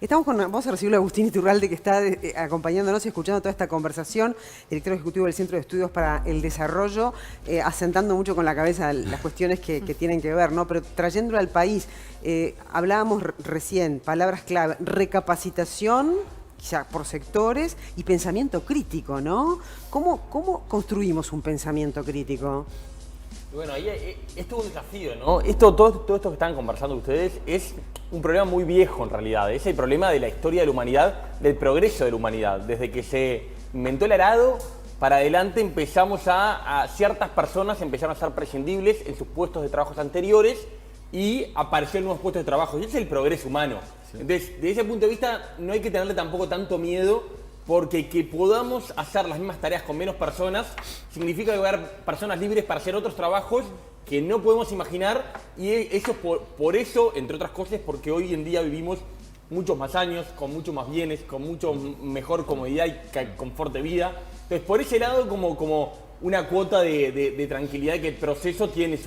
Vamos a recibir a Agustín Iturralde, que está acompañándonos y escuchando toda esta conversación, director ejecutivo del Centro de Estudios para el Desarrollo, asentando mucho con la cabeza las cuestiones que tienen que ver, ¿no? Pero trayéndolo al país, hablábamos recién, palabras clave, recapacitación, quizá por sectores, y pensamiento crítico, ¿no? ¿Cómo construimos un pensamiento crítico? Bueno, ahí esto es un desafío, ¿no? Todo esto que están conversando ustedes es un problema muy viejo en realidad. Es el problema de la historia de la humanidad, del progreso de la humanidad. Desde que se inventó el arado, para adelante empezamos a ciertas personas empezaron a ser prescindibles en sus puestos de trabajo anteriores y aparecieron nuevos puestos de trabajo. Y ese es el progreso humano. Sí. Entonces, desde ese punto de vista, no hay que tenerle tampoco tanto miedo, porque que podamos hacer las mismas tareas con menos personas significa que va a haber personas libres para hacer otros trabajos que no podemos imaginar, y eso por eso, entre otras cosas, porque hoy en día vivimos muchos más años, con muchos más bienes, con mucho mejor comodidad y confort de vida. Entonces, por ese lado, como una cuota de tranquilidad, que el proceso tiene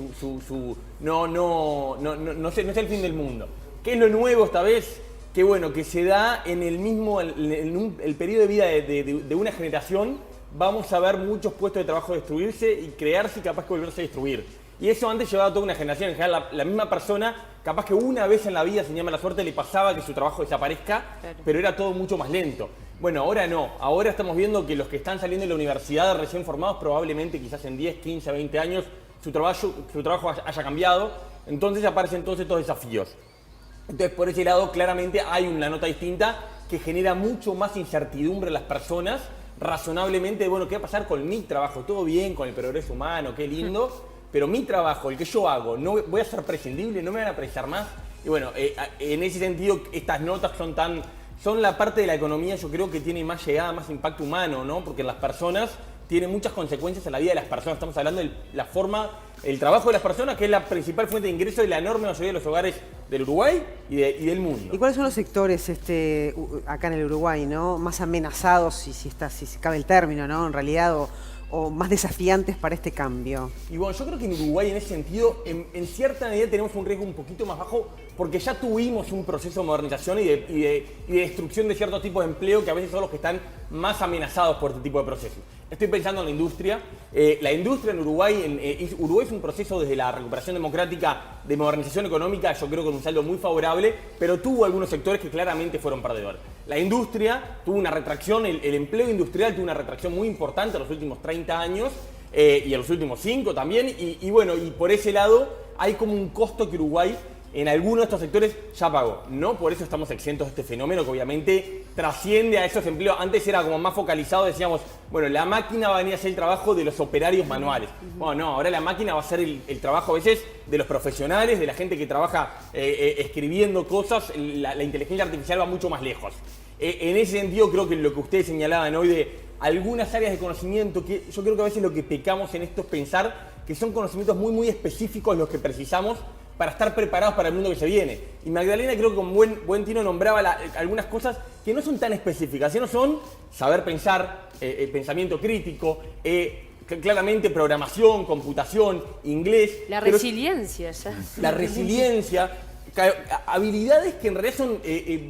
no es el fin del mundo. ¿Qué es lo nuevo esta vez? Que bueno, que se da en el periodo de vida de una generación, vamos a ver muchos puestos de trabajo destruirse y crearse y capaz que volverse a destruir. Y eso antes llevaba a toda una generación. En general, la misma persona, capaz que una vez en la vida, sin llamar la suerte, le pasaba que su trabajo desaparezca, claro, pero era todo mucho más lento. Bueno, ahora no. Ahora estamos viendo que los que están saliendo de la universidad recién formados, probablemente quizás en 10, 15, 20 años, su trabajo haya cambiado. Entonces aparecen todos estos desafíos. Entonces, por ese lado, claramente hay una nota distinta que genera mucho más incertidumbre en las personas, razonablemente, bueno, ¿qué va a pasar con mi trabajo? Todo bien, con el progreso humano, qué lindo, pero mi trabajo, el que yo hago, no voy a ser prescindible, no me van a apreciar más. Y bueno, en ese sentido, estas notas son la parte de la economía, yo creo que tiene más llegada, más impacto humano, ¿no? Porque las personas tienen muchas consecuencias en la vida de las personas. Estamos hablando de la forma, el trabajo de las personas, que es la principal fuente de ingreso de la enorme mayoría de los hogares del Uruguay y del mundo. ¿Y cuáles son los sectores acá en el Uruguay, ¿no?, más amenazados, si cabe el término, ¿no?, en realidad, o más desafiantes para este cambio? Y bueno, yo creo que en Uruguay, en ese sentido, en cierta medida tenemos un riesgo un poquito más bajo, porque ya tuvimos un proceso de modernización y de destrucción de ciertos tipos de empleo que a veces son los que están más amenazados por este tipo de procesos. Estoy pensando en la industria. La industria en Uruguay, Uruguay es un proceso desde la recuperación democrática de modernización económica, yo creo con un saldo muy favorable, pero tuvo algunos sectores que claramente fueron perdedores. La industria tuvo una retracción, el empleo industrial tuvo una retracción muy importante en los últimos 30 años y en los últimos 5 también, y bueno, y por ese lado hay como un costo que Uruguay en algunos de estos sectores ya pagó. No por eso estamos exentos de este fenómeno que obviamente trasciende a esos empleos. Antes era como más focalizado, decíamos, bueno, la máquina va a venir a hacer el trabajo de los operarios manuales. Bueno, no, ahora la máquina va a hacer el trabajo a veces de los profesionales, de la gente que trabaja escribiendo cosas. La inteligencia artificial va mucho más lejos. En ese sentido, creo que lo que ustedes señalaban hoy de algunas áreas de conocimiento, que yo creo que a veces lo que pecamos en esto es pensar que son conocimientos muy, muy específicos los que precisamos para estar preparados para el mundo que se viene. Y Magdalena, creo que con buen tino nombraba algunas cosas que no son tan específicas, sino son saber pensar, pensamiento crítico, claramente programación, computación, inglés. La resiliencia, ya. La resiliencia, habilidades que en realidad son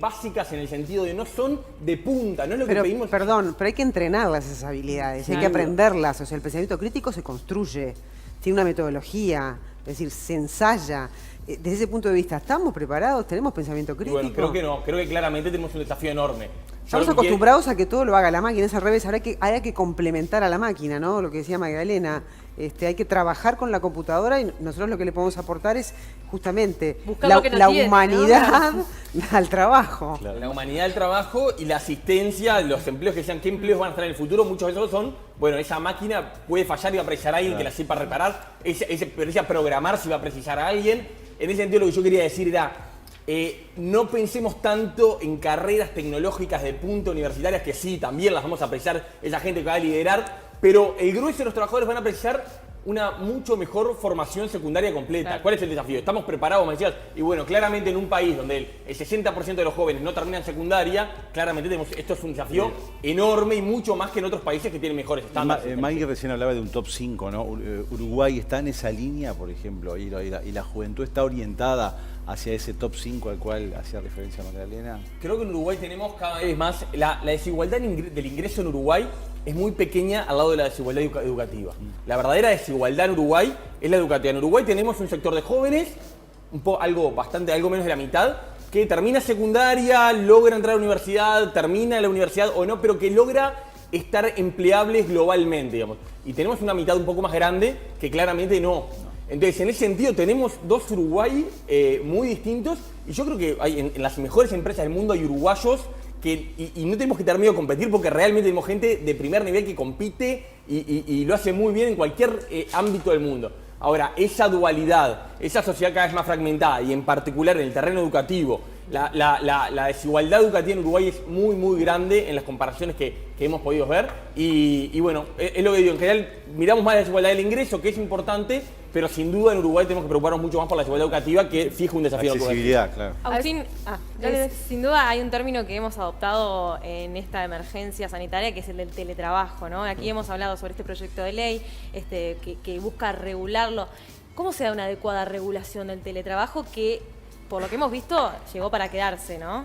básicas en el sentido de no son de punta, no es lo que pedimos. Perdón, pero hay que entrenarlas esas habilidades, hay que aprenderlas. O sea, el pensamiento crítico se construye, tiene una metodología. Es decir, se ensaya. Desde ese punto de vista, ¿estamos preparados? ¿Tenemos pensamiento crítico? Bueno, creo que no. Creo que claramente tenemos un desafío enorme. Estamos acostumbrados a que todo lo haga la máquina, es al revés. Ahora hay que complementar a la máquina, ¿no? Lo que decía Magdalena. Hay que trabajar con la computadora y nosotros lo que le podemos aportar es justamente la humanidad, ¿no?, al trabajo. Claro. La humanidad al trabajo y la asistencia, los empleos que sean, ¿qué empleos van a estar en el futuro? Muchos de esos son, bueno, esa máquina puede fallar y va a precisar a alguien que la sepa reparar, precisa programar si va a precisar a alguien. En ese sentido, lo que yo quería decir era, no pensemos tanto en carreras tecnológicas de punta universitarias, que sí, también las vamos a apreciar, esa gente que va a liderar, pero el grueso de los trabajadores van a precisar una mucho mejor formación secundaria completa. Claro. ¿Cuál es el desafío? ¿Estamos preparados, me decías? Y bueno, claramente en un país donde el 60% de los jóvenes no terminan secundaria, claramente esto es un desafío enorme y mucho más que en otros países que tienen mejores estándares. Maggie recién hablaba de un top 5, ¿no? Uruguay está en esa línea, por ejemplo, y la juventud está orientada hacia ese top 5 al cual hacía referencia Magdalena? Creo que en Uruguay tenemos cada vez más, la desigualdad del ingreso en Uruguay es muy pequeña al lado de la desigualdad educativa. La verdadera desigualdad en Uruguay es la educativa. En Uruguay tenemos un sector de jóvenes, algo menos de la mitad, que termina secundaria, logra entrar a la universidad, termina la universidad o no, pero que logra estar empleables globalmente, digamos. Y tenemos una mitad un poco más grande que claramente no. Entonces, en ese sentido, tenemos dos Uruguay muy distintos, y yo creo que hay, en las mejores empresas del mundo hay uruguayos y no tenemos que tener miedo a competir, porque realmente tenemos gente de primer nivel que compite y lo hace muy bien en cualquier ámbito del mundo. Ahora, esa dualidad, esa sociedad cada vez más fragmentada, y en particular en el terreno educativo, la desigualdad educativa en Uruguay es muy, muy grande en las comparaciones que hemos podido ver. Y bueno, es lo que digo, en general miramos más la desigualdad del ingreso, que es importante, pero sin duda en Uruguay tenemos que preocuparnos mucho más por la desigualdad educativa, que fija un desafío. Accesibilidad, claro. Agustín, sin duda hay un término que hemos adoptado en esta emergencia sanitaria, que es el del teletrabajo, ¿no? Aquí hemos hablado sobre este proyecto de ley que busca regularlo. ¿Cómo se da una adecuada regulación del teletrabajo que, por lo que hemos visto, llegó para quedarse, ¿no?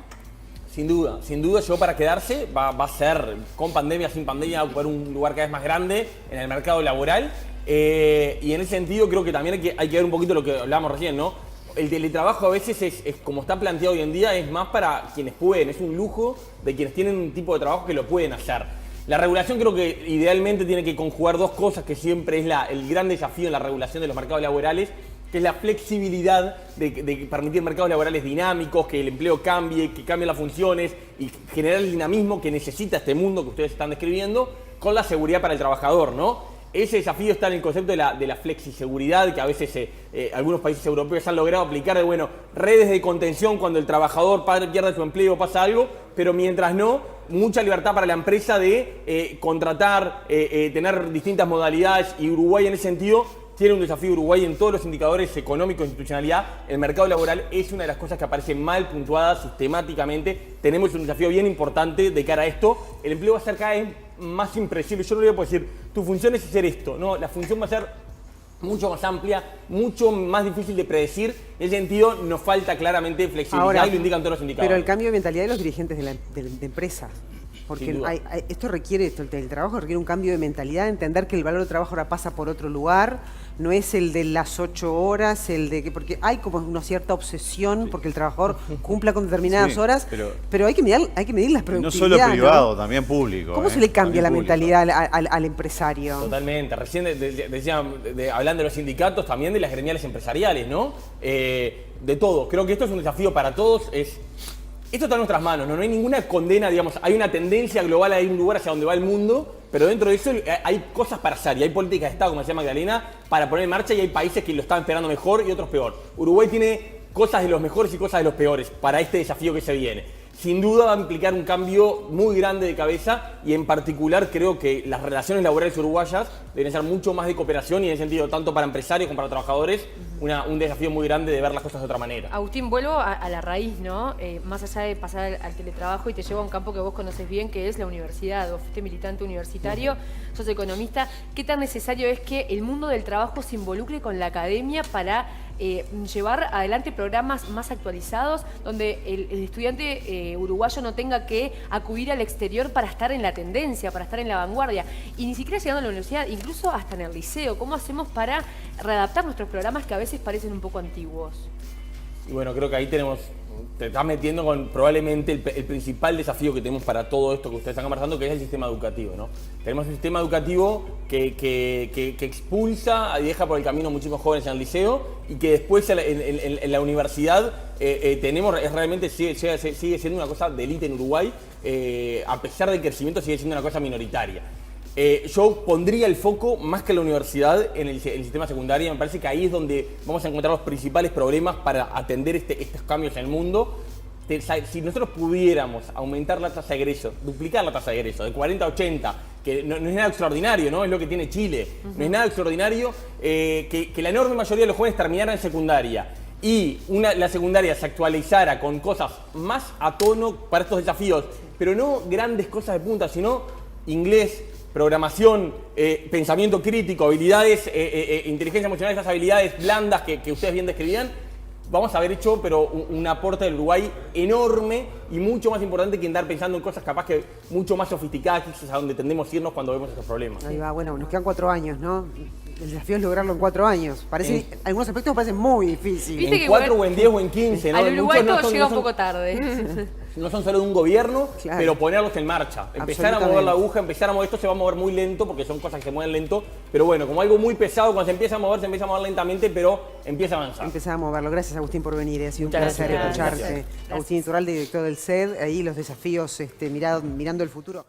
Sin duda llegó para quedarse, va a ser, con pandemia, sin pandemia, va a ocupar un lugar cada vez más grande en el mercado laboral. Y en ese sentido creo que también hay que ver un poquito lo que hablábamos recién, ¿no? El teletrabajo a veces es como está planteado hoy en día, es más para quienes pueden, es un lujo de quienes tienen un tipo de trabajo que lo pueden hacer. La regulación creo que idealmente tiene que conjugar dos cosas, que siempre es el gran desafío en la regulación de los mercados laborales, que es la flexibilidad de permitir mercados laborales dinámicos, que el empleo cambie, que cambien las funciones y generar el dinamismo que necesita este mundo que ustedes están describiendo, con la seguridad para el trabajador, ¿no? Ese desafío está en el concepto de la flexiseguridad, que a veces algunos países europeos han logrado aplicar, redes de contención cuando el trabajador pierde su empleo o pasa algo, pero mientras no, mucha libertad para la empresa de contratar, tener distintas modalidades, y Uruguay en ese sentido tiene un desafío. Uruguay en todos los indicadores económicos, institucionalidad, el mercado laboral es una de las cosas que aparece mal puntuada sistemáticamente. Tenemos un desafío bien importante de cara a esto. El empleo va a ser cada vez más impredecible. Yo no le voy a poder decir, tu función es hacer esto. No, la función va a ser mucho más amplia, mucho más difícil de predecir. En ese sentido, nos falta claramente flexibilidad. Ahora, y lo indican todos los indicadores. Pero el cambio de mentalidad de los dirigentes de empresas. Porque esto requiere, el trabajo requiere un cambio de mentalidad, de entender que el valor del trabajo ahora pasa por otro lugar, no es el de las 8 horas, porque hay como una cierta obsesión porque el trabajador cumpla con determinadas horas, pero hay que medir las productividades. No solo privado, ¿no? También público. ¿Cómo se le cambia la mentalidad al empresario? Totalmente. Recién hablando de los sindicatos, también de las gremiales empresariales, ¿no? De todo. Creo que esto es un desafío para todos. Esto está en nuestras manos, ¿no? No hay ninguna condena, digamos, hay una tendencia global, hay un lugar hacia donde va el mundo, pero dentro de eso hay cosas para hacer y hay políticas de Estado, como decía Magdalena, para poner en marcha, y hay países que lo están esperando mejor y otros peor. Uruguay tiene cosas de los mejores y cosas de los peores para este desafío que se viene. Sin duda va a implicar un cambio muy grande de cabeza, y en particular creo que las relaciones laborales uruguayas deben ser mucho más de cooperación, y en ese sentido tanto para empresarios como para trabajadores un desafío muy grande de ver las cosas de otra manera. Agustín, vuelvo a la raíz, ¿no? Más allá de pasar al teletrabajo, y te llevo a un campo que vos conoces bien, que es la universidad. Vos fuiste militante universitario, sos economista. ¿Qué tan necesario es que el mundo del trabajo se involucre con la academia para llevar adelante programas más actualizados, donde el estudiante uruguayo no tenga que acudir al exterior para estar en la tendencia, para estar en la vanguardia, y ni siquiera llegando a la universidad, incluso hasta en el liceo? ¿Cómo hacemos para readaptar nuestros programas que a veces parecen un poco antiguos? Y bueno, creo que ahí te estás metiendo con probablemente el principal desafío que tenemos para todo esto que ustedes están conversando, que es el sistema educativo, ¿no? Tenemos un sistema educativo que expulsa y deja por el camino muchísimos jóvenes en el liceo, y que después en la universidad realmente sigue siendo una cosa de élite en Uruguay, a pesar del crecimiento sigue siendo una cosa minoritaria. Yo pondría el foco más que en la universidad en el sistema secundario. Me parece que ahí es donde vamos a encontrar los principales problemas para atender estos cambios en el mundo. Si nosotros pudiéramos aumentar la tasa de egreso, duplicar la tasa de egreso de 40 a 80, que no es nada extraordinario, ¿no? Es lo que tiene Chile. No es nada extraordinario que la enorme mayoría de los jóvenes terminaran en secundaria, y la secundaria se actualizara con cosas más a tono para estos desafíos, pero no grandes cosas de punta, sino inglés, programación, pensamiento crítico, habilidades, inteligencia emocional, esas habilidades blandas que ustedes bien describían. vamos a haber hecho pero un aporte del Uruguay enorme y mucho más importante que andar pensando en cosas capaz que mucho más sofisticadas, que es a donde tendemos a irnos cuando vemos estos problemas. Ahí va, bueno, nos quedan 4 años, ¿no? El desafío es lograrlo en 4 años. Algunos aspectos parecen muy difíciles. Viste En que 4 o en 10 o en 15, ¿no? Al Uruguay Muchos todo llega un son- poco tarde. no son solo de un gobierno, Claro. pero ponerlos en marcha. Empezar a mover la aguja, empezar a mover esto se va a mover muy lento porque son cosas que se mueven lento. Pero bueno, como algo muy pesado, cuando se empieza a mover lentamente, pero empieza a avanzar. Empezar a moverlo. Gracias, Agustín, por venir. Ha sido un Muchas placer gracias. escucharte. Gracias. Agustín Iturralde, director del CED, ahí los desafíos mirando el futuro.